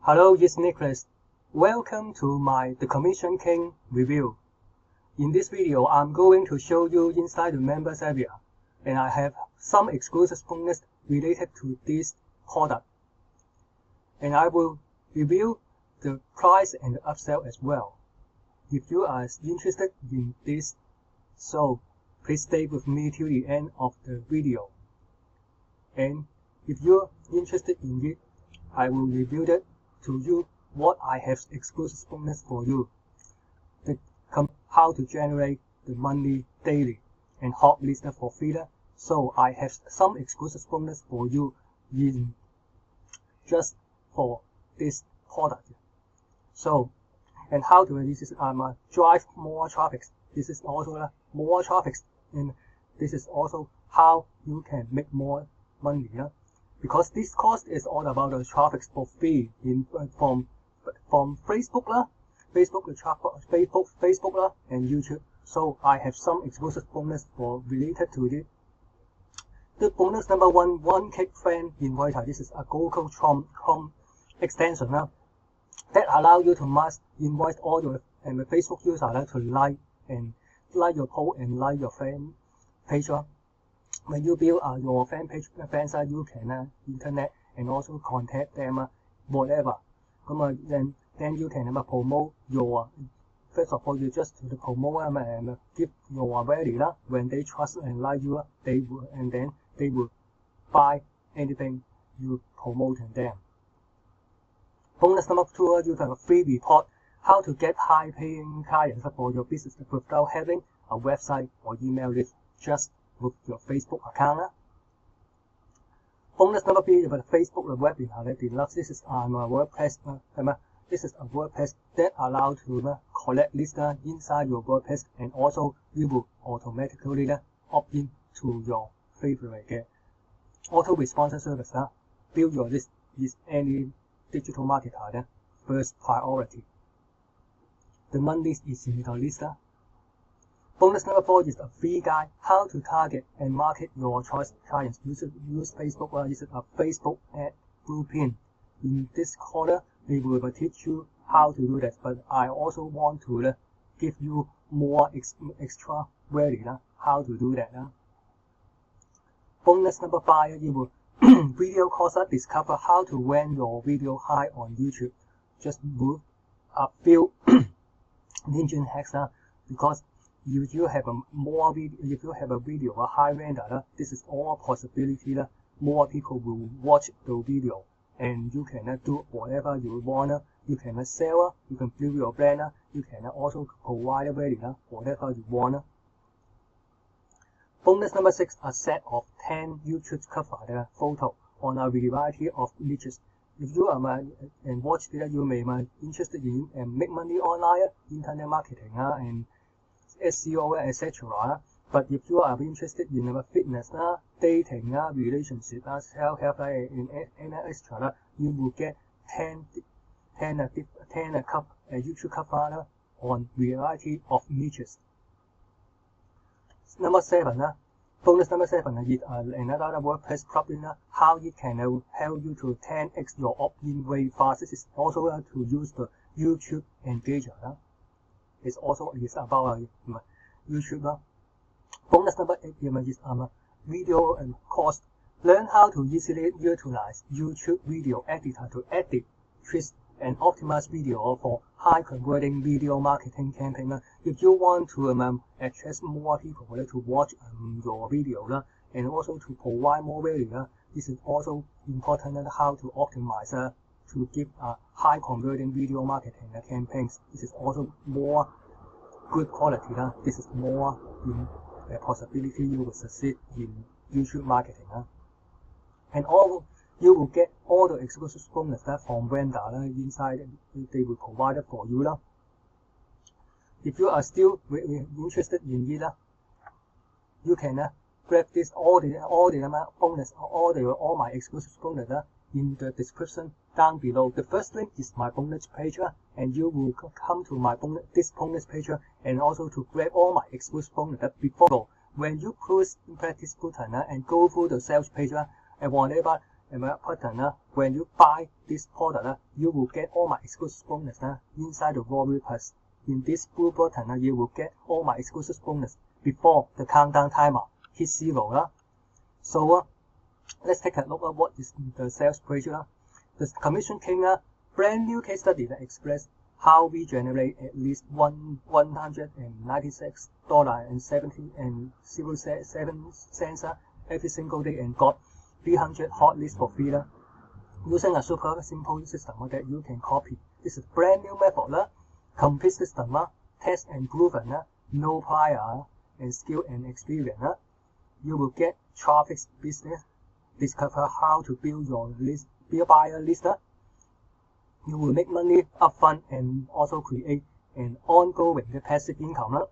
Hello, it's Nicholas. Welcome to my The Commission King review. In this video, I'm going to show you inside the members area, and I have some exclusive bonus related to this product. And I will review the price and the upsell as well. If you are interested in this, so please stay with me till the end of the video. And if you're interested in it, I will review it to you what I have exclusive bonus for you. How to generate the money daily and hot list for feeder. So I have some exclusive bonus for you in just for this product. So, and how to this is drive more traffic. This is also more traffic, and this is also how you can make more money. Because this course is all about the traffic for free from Facebook and YouTube. So I have some exclusive bonus for related to it. The bonus number one click friend inviter. This is a Google Chrome extension that allow you to mass invite all your Facebook users to like your post and like your friend page. When you build your fan site, you can internet and also contact them whatever. Then you can promote your. First of all, you just promote and give your value. When they trust and like you, they will buy anything you promote them. Bonus number 2, you have a free report how to get high-paying clients for your business without having a website or email list, just with your Facebook account. Bonus number 3 is a Facebook webinar deluxe. This is a WordPress. This is a WordPress that allows to collect lists inside your WordPress, and also you will automatically opt in to your favorite auto-response service. Build your list is any digital marketer first priority. The money is in the list. Bonus number 4 is a free guide how to target and market your choice clients. Use Facebook. This is a Facebook ad blueprint. In this quarter, we will teach you how to do that, but I also want to give you more extra value how to do that. Bonus number 5, you will video course discover how to rank your video high on YouTube. Just move a few engine hacks because if you have a video a high render, this is all possibility. More people will watch the video, and you can do whatever you want. You can sell, you can build your brand, you can also provide value, whatever you want. Bonus number 6, a set of 10 YouTube cover photo on a variety of niches. If you are and watch it, you may be interested in and make money online, internet marketing and SEO, etc. But if you are interested in fitness, dating, relationship, self-help, and extra, you will get 10 YouTube cover on variety of niches. Number 7, bonus number 7 is another WordPress plugin. How it can help you to 10x your opt-in rate fast. This is also to use the YouTube Engager. It's also about YouTube. Bonus number 8 is video and cost. Learn how to easily utilize YouTube video editor to edit, twist, and optimize video for high converting video marketing campaign. If you want to attract more people to watch your video and also to provide more value, this is also important how to optimize to give high converting video marketing campaigns. This is also more good quality. This is more in a possibility you will succeed in YouTube marketing. And all you will get all the exclusive bonus from vendor inside. They will provide it for you. If you are still interested in it, you can grab this all the bonus, all my exclusive bonus in the description down below. The first link is my bonus page, and you will come to this bonus page and also to grab all my exclusive bonus before. When you press this button and go through the sales page, and whenever button when you buy this product you will get all my exclusive bonus inside the Warrior Plus. In this blue button you will get all my exclusive bonus before the countdown timer hits 0 So let's take a look at what is the sales page The Commission King brand new case study that explains how we generate at least $196.07 every single day and got 300 hot lists for free using a super simple system that you can copy. This is brand new method complete system test and proven no prior and skill and experience You will get traffic business, discover how to build your list, build buyer list You will make money upfront and also create an ongoing passive income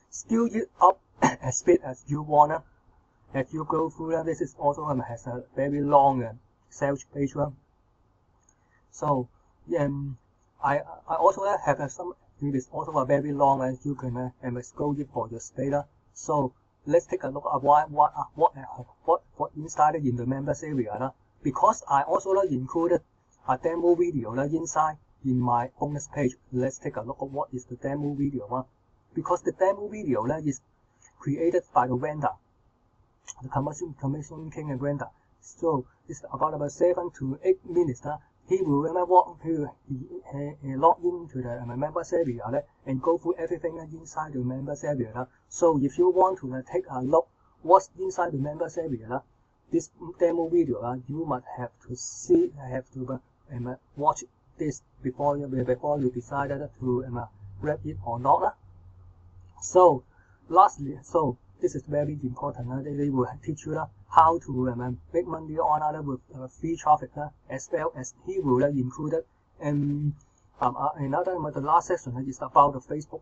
Scale it up as big as you want As you go through this is also has a very long sales page So I also have some. It is also a very long you can scroll it for your space So let's take a look at what inside in the members area because I also included a demo video inside in my bonus page. Let's take a look at what is the demo video because the demo video is created by the vendor, the Commission King and vendor. So it's about 7 to 8 minutes He will log into the members area and go through everything inside the members area. So if you want to take a look what's inside the members area, this demo video you must have to watch this before you decided to grab it or not. So lastly, so this is very important. They will teach you how to make money on with free traffic as well as he will include another the last section is about the Facebook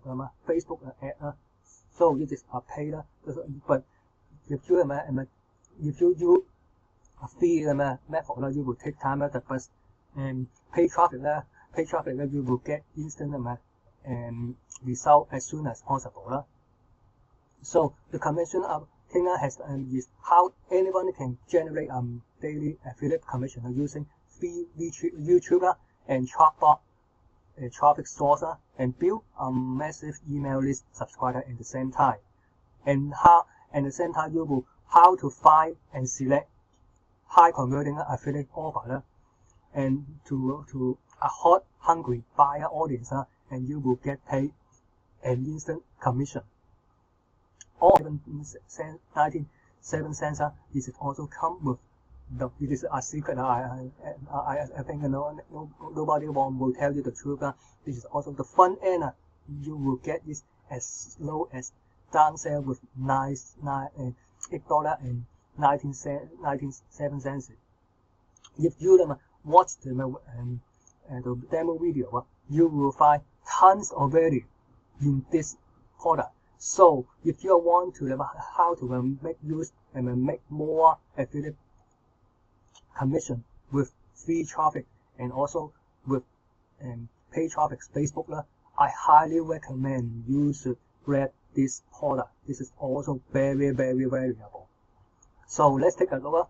ad so it is a paid but if you use a free method you will take time but pay traffic you will get instant result as soon as possible So the commission King has is how anyone can generate daily affiliate commission using free YouTube and chatbot traffic source and build a massive email list subscriber at the same time. And at the same time you will how to find and select high converting affiliate offer and to a hot hungry buyer audience and you will get paid an instant commission. All 97 cents this is also come with it is a secret I think nobody will tell you the truth this is also the front end you will get this as low as down sale with $8.97 if you watch the demo video you will find tons of value in this product. So if you want to how to make use and make more affiliate commission with free traffic and also with paid traffic Facebook I highly recommend you should grab this product. This is also very valuable. So let's take a look.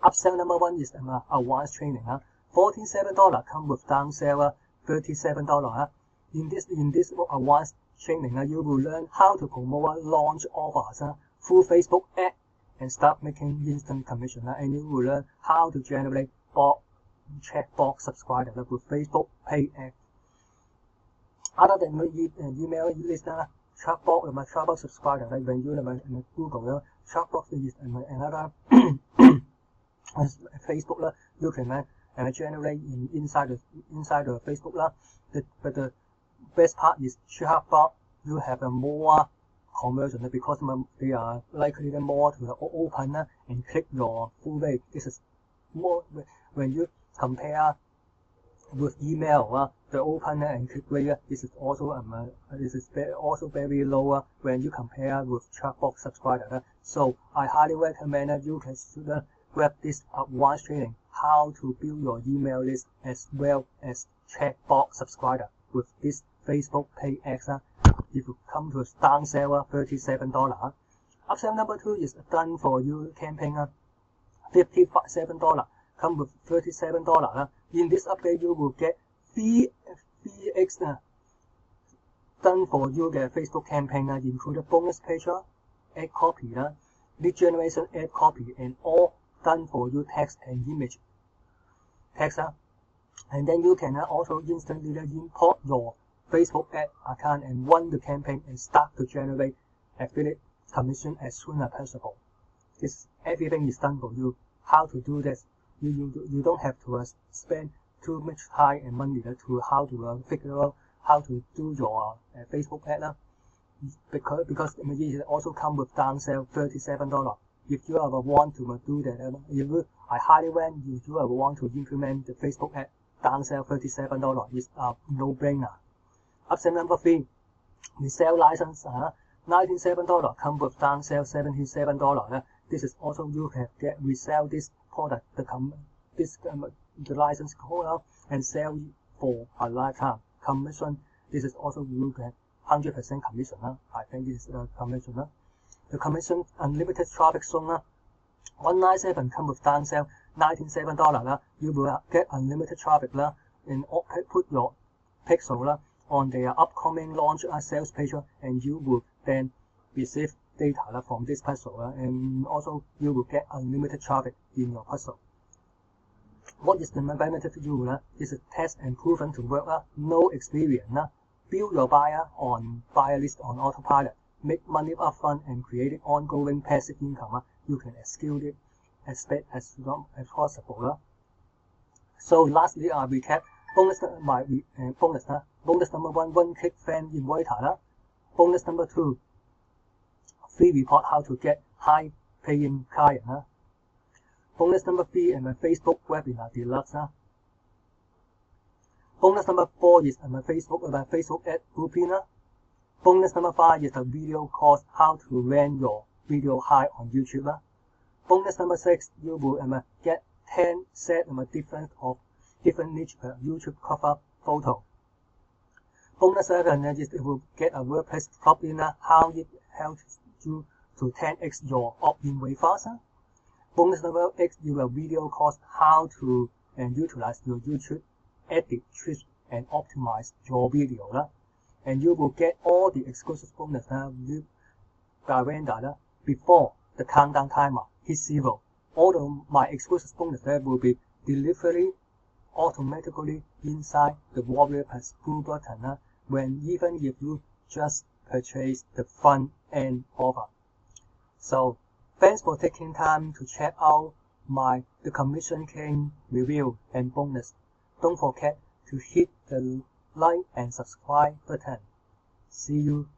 Upsell number 1 is advanced training. $47 come with downsell $37. In this advanced training you will learn how to promote launch offers through Facebook ad and start making instant commission and you will learn how to generate chatbot subscribers with Facebook pay ad. Other than email list chatbot subscriber when you Google chatbot is another Facebook you can generate inside the Facebook but the best part is chatbot you have a more conversion because they are likely more to open and click your full page. This is more when you compare with email the open and click rate this is also very lower when you compare with chatbot subscriber. So I highly recommend you can grab this advanced training how to build your email list as well as chatbot subscriber with this Facebook pay ads. If you come to a downsell $37. Upsell number 2 is done for you campaign. $57, come with $37. In this update, you will get 3x done for you嘅 Facebook campaign include bonus page, ad copy, lead generation ad copy, and all done for you text and image text. And then you can also instantly import your Facebook ad account and run the campaign and start to generate affiliate commission as soon as possible. Everything is done for you. How to do this? You don't have to spend too much time and money to how to figure out how to do your Facebook ad because it also come with downsell $37. If you ever want to do that, I highly recommend if you ever want to implement the Facebook ad, downsell $37 is a no-brainer. Option number 3, resale license, $97 come with downsell $77. This is also you can get resell this product, the license code and sell for a lifetime. Commission, this is also you get 100% commission. I think this is the commission. The commission unlimited traffic zone, $197 come with downsell $97. You will get unlimited traffic and put your pixel on their upcoming launch sales page, and you will then receive data from this puzzle, and also you will get unlimited traffic in your puzzle. What is the benefit to you? This is test and proven to work. No experience. Build your buyer list on autopilot. Make money upfront and create ongoing passive income. You can scale it as long as possible. So lastly, I recap bonus bonus number 1, one-click fan inviter. Bonus number 2, free report how to get high paying client. Bonus number 3 and my Facebook webinar deluxe. Bonus number 4 is my Facebook ad blueprint. Bonus number 5 is the video course how to rank your video high on YouTube. Bonus number 6, you will get 10 set different niche YouTube cover photo. Bonus 7 is you will get a WordPress plugin how it helps you to 10x your opt-in way faster. Bonus number 8, you will video course how to utilize your YouTube edit tricks and optimize your video. And you will get all the exclusive bonus before the countdown timer hits 0. All of my exclusive bonus will be delivered automatically inside the WordPress pull button even if you just purchase the front end offer. So thanks for taking time to check out the Commission King review and bonus. Don't forget to hit the like and subscribe button. See you